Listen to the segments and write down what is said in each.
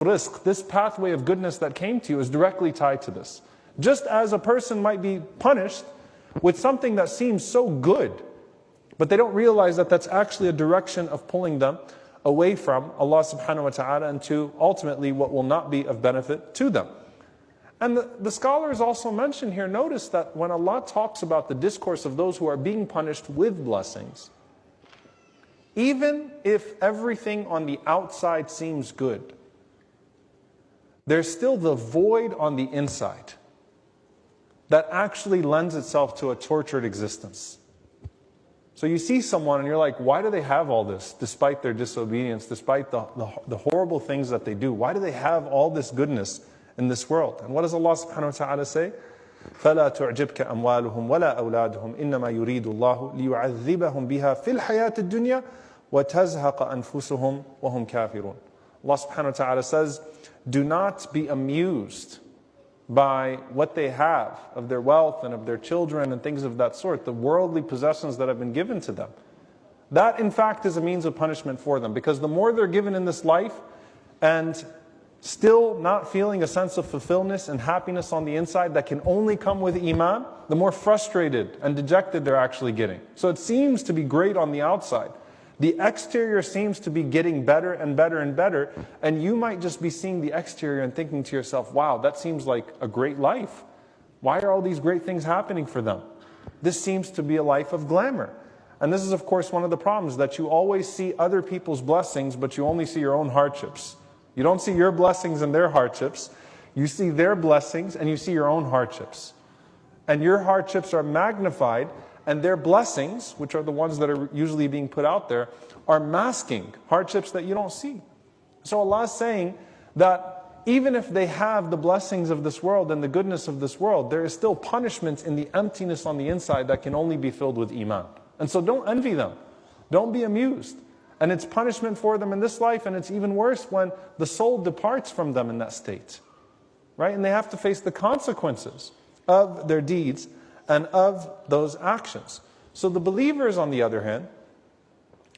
rizq, this pathway of goodness that came to you, is directly tied to this. Just as a person might be punished with something that seems so good, but they don't realize that that's actually a direction of pulling them away from Allah subhanahu wa ta'ala and to ultimately what will not be of benefit to them. And the scholars also mention here, notice that when Allah talks about the discourse of those who are being punished with blessings, even if everything on the outside seems good, there's still the void on the inside that actually lends itself to a tortured existence. So you see someone and you're like, why do they have all this despite their disobedience, despite the horrible things that they do? Why do they have all this goodness in this world? And what does Allah subhanahu wa ta'ala say? فَلَا تُعْجِبْكَ أَمْوَالُهُمْ وَلَا أَوْلَادُهُمْ إِنَّمَا يُرِيدُ اللَّهُ لِيُعَذِّبَهُمْ بِهَا فِي الْحَيَاةِ الدُّنْيَا وَتَزْهَقَ أَنفُسُهُمْ وَهُمْ كَافِرُونَ. Allah subhanahu wa ta'ala says, do not be amused by what they have of their wealth and of their children and things of that sort, the worldly possessions that have been given to them. That in fact is a means of punishment for them, because the more they're given in this life and still not feeling a sense of fulfillment and happiness on the inside that can only come with Iman, the more frustrated and dejected they're actually getting. So it seems to be great on the outside. The exterior seems to be getting better and better and better, and you might just be seeing the exterior and thinking to yourself, wow, that seems like a great life. Why are all these great things happening for them? This seems to be a life of glamour. And this is of course one of the problems, that you always see other people's blessings, but you only see your own hardships. You don't see your blessings and their hardships. You see their blessings and you see your own hardships. And your hardships are magnified, and their blessings, which are the ones that are usually being put out there, are masking hardships that you don't see. So Allah is saying that even if they have the blessings of this world and the goodness of this world, there is still punishment in the emptiness on the inside that can only be filled with Iman. And so don't envy them. Don't be amused. And it's punishment for them in this life, and it's even worse when the soul departs from them in that state. Right? And they have to face the consequences of their deeds and of those actions. So the believers, on the other hand,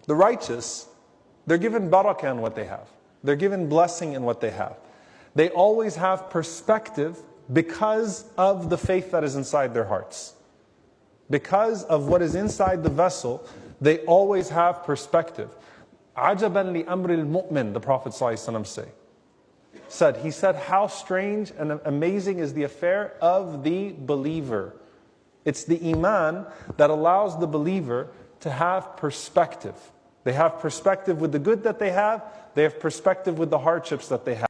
the righteous, they're given barakah in what they have. They're given blessing in what they have. They always have perspective because of the faith that is inside their hearts. Because of what is inside the vessel, they always have perspective. عَجَبًا لِأَمْرِ الْمُؤْمِنِ, the Prophet ﷺ said. He said, how strange and amazing is the affair of the believer. It's the Iman that allows the believer to have perspective. They have perspective with the good that they have. They have perspective with the hardships that they have.